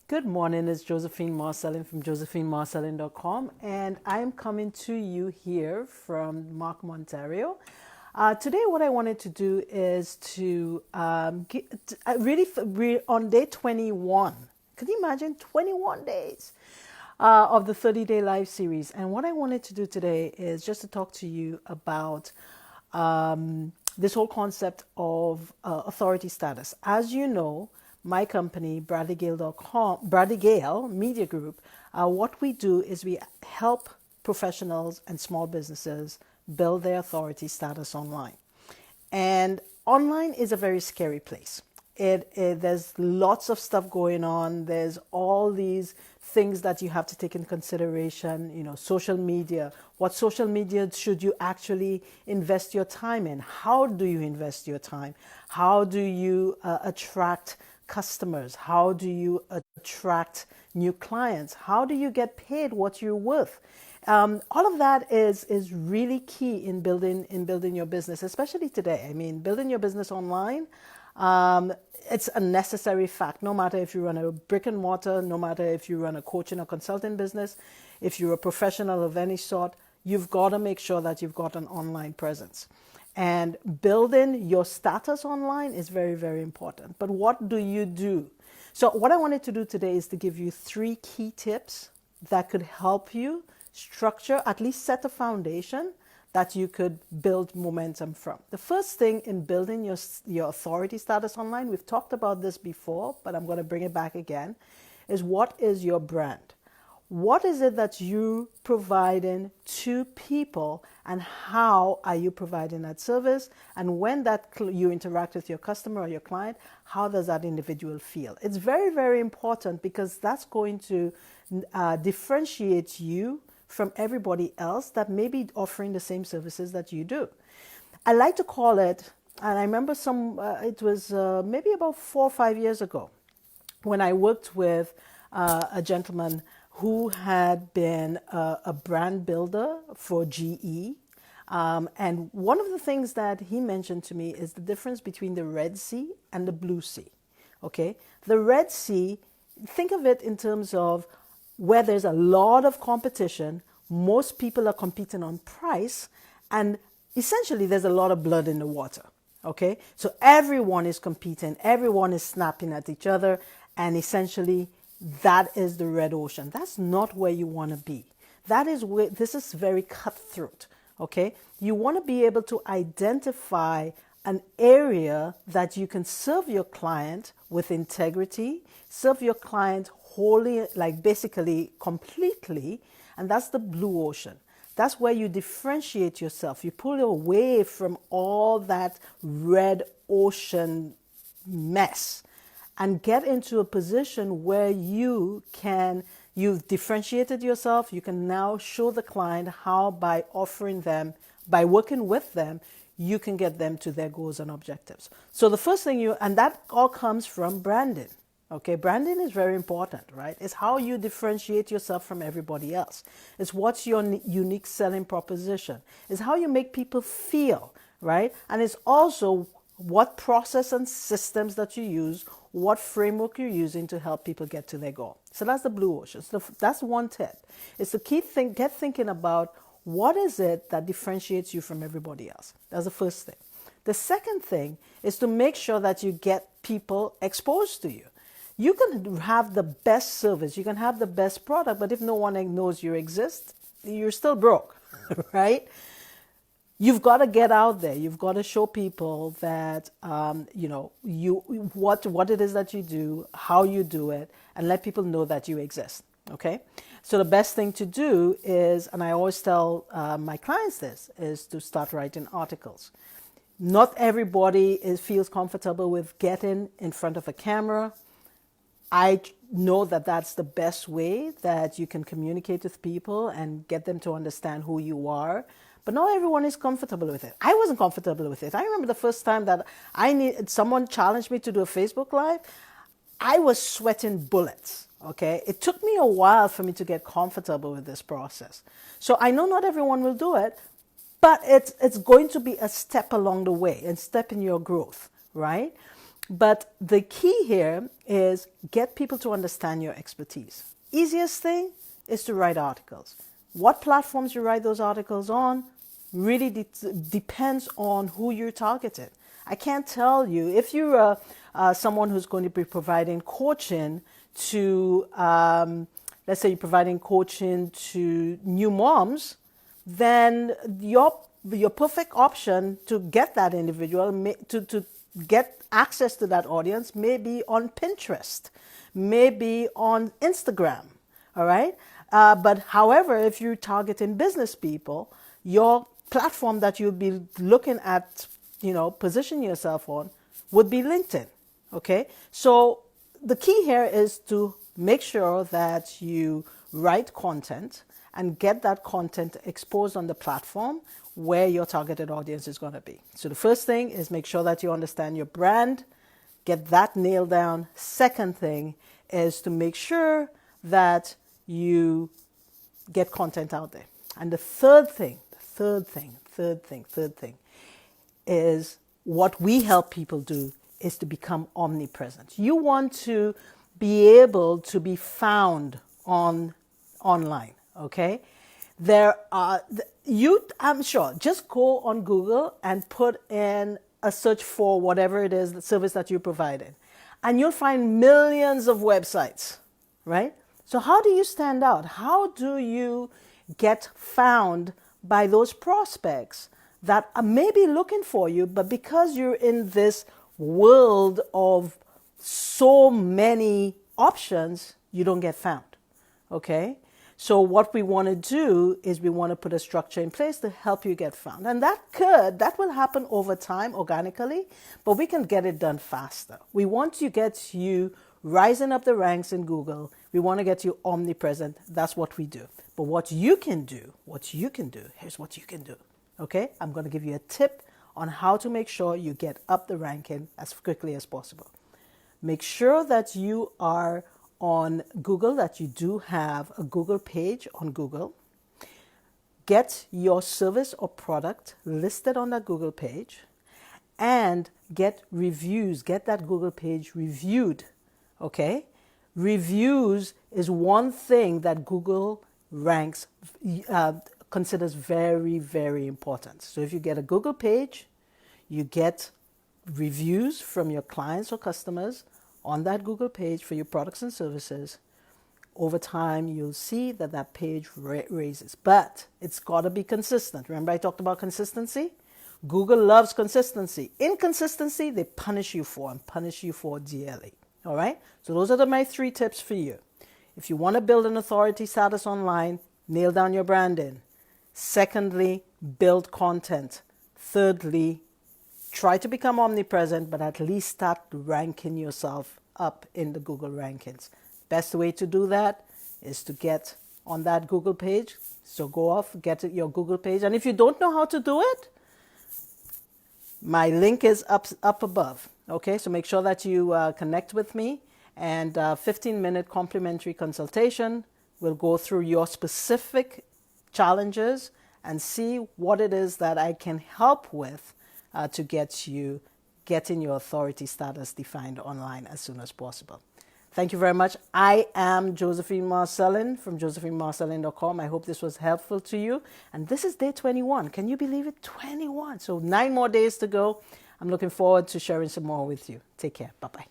Good morning, it's Josephine Marcelin from josephinemarcelin.com, and I am coming to you here from Markham, Ontario. Today, what I wanted to do is to on day 21. Could you imagine 21 days of the 30-day live series? And what I wanted to do today is just to talk to you about this whole concept of authority status. As you know, my company, Bradley Gale Media Group, what we do is we help professionals and small businesses build their authority status online. And online is a very scary place. There's lots of stuff going on. There's all these things that you have to take into consideration. Social media. What social media should you actually invest your time in? How do you invest your time? How do you attract customers? How do you attract new clients? How do you get paid what you're worth? All of that is really key in building your business, especially today. I mean, building your business online, it's a necessary fact. No matter if you run a brick and mortar, no matter if you run a coaching or consulting business, if you're a professional of any sort, you've got to make sure that you've got an online presence. And building your status online is very, very important. But what do you do? So what I wanted to do today is to give you 3 key tips that could help you structure, at least set a foundation that you could build momentum from. The first thing in building your authority status online, we've talked about this before, but I'm going to bring it back again, is what is your brand? What is it that you providing to people, and how are you providing that service? And when you interact with your customer or your client, how does that individual feel? It's very, very important, because that's going to differentiate you from everybody else that may be offering the same services that you do. I like to call it, and I remember it was maybe about 4 or 5 years ago when I worked with a gentleman who had been a brand builder for GE. And one of the things that he mentioned to me is the difference between the Red Sea and the Blue Sea. Okay? The Red Sea, think of it in terms of where there's a lot of competition, most people are competing on price, and essentially there's a lot of blood in the water. Okay? So everyone is competing, everyone is snapping at each other, and essentially that is the red ocean. That's not where you want to be. This is very cutthroat. Okay? You want to be able to identify an area that you can serve your client with integrity, serve your client wholly, like basically completely, and that's the blue ocean. That's where you differentiate yourself. You pull away from all that red ocean mess and get into a position where you've differentiated yourself. You can now show the client how by working with them, you can get them to their goals and objectives. So the first thing and that all comes from branding. Okay, branding is very important, right? It's how you differentiate yourself from everybody else. It's what's your unique selling proposition. It's how you make people feel, right? And it's also what process and systems that you use, what framework you're using to help people get to their goal. So that's the blue ocean. So that's one tip. It's the key thing. Get thinking about what is it that differentiates you from everybody else. That's the first thing. The second thing is to make sure that you get people exposed to you. You can have the best service, you can have the best product, but if no one knows you exist, you're still broke, right? You've got to get out there. You've got to show people that what it is that you do, how you do it, and let people know that you exist. Okay. So the best thing to do is, and I always tell my clients this, is to start writing articles. Not everybody feels comfortable with getting in front of a camera. I know that that's the best way that you can communicate with people and get them to understand who you are. But not everyone is comfortable with it. I wasn't comfortable with it. I remember the first time that someone challenged me to do a Facebook Live. I was sweating bullets. Okay, it took me a while for me to get comfortable with this process. So I know not everyone will do it, but it's going to be a step along the way, a step in your growth, right? But the key here is get people to understand your expertise. Easiest thing is to write articles. What platforms you write those articles on really depends on who you're targeting. I can't tell you if you're someone who's going to be providing coaching to, let's say you're providing coaching to new moms, then your perfect option to get that individual, to get access to that audience, may be on Pinterest, maybe on Instagram, all right? But however, if you're targeting business people, your platform that you'll be looking at, position yourself on would be LinkedIn, okay? So the key here is to make sure that you write content and get that content exposed on the platform where your targeted audience is going to be. So the first thing is make sure that you understand your brand, get that nailed down. Second thing is to make sure that you get content out there. And the third thing is what we help people do is to become omnipresent. You want to be able to be found online, okay? I'm sure, just go on Google and put in a search for whatever it is, the service that you're providing, and you'll find millions of websites, right? So how do you stand out? How do you get found by those prospects that are maybe looking for you, but because you're in this world of so many options, you don't get found, okay? So what we want to do is we want to put a structure in place to help you get found. And that will happen over time organically, but we can get it done faster. We want to get you rising up the ranks in Google. We want to get you omnipresent. That's what we do. But what you can do, here's what you can do. Okay? I'm going to give you a tip on how to make sure you get up the ranking as quickly as possible. Make sure that you are on Google, that you do have a Google page on Google. Get your service or product listed on that Google page and get reviews. Get that Google page reviewed, okay? Reviews is one thing that Google considers very, very important. So if you get a Google page, you get reviews from your clients or customers on that Google page for your products and services. Over time, you'll see that page raises, but it's got to be consistent. Remember I talked about consistency? Google loves consistency. Inconsistency, they punish you for dearly. All right? So those are my 3 tips for you. If you want to build an authority status online, nail down your branding. Secondly, build content. Thirdly, try to become omnipresent, but at least start ranking yourself up in the Google rankings. Best way to do that is to get on that Google page. So go off, get your Google page. And if you don't know how to do it, my link is up above. Okay, so make sure that you connect with me, and 15-minute complimentary consultation. We'll go through your specific challenges and see what it is that I can help with to get you getting your authority status defined online as soon as possible. Thank you very much. I am Josephine Marcellin from josephinemarcellin.com. I hope this was helpful to you. And this is day 21. Can you believe it? 21. So 9 more days to go. I'm looking forward to sharing some more with you. Take care. Bye-bye.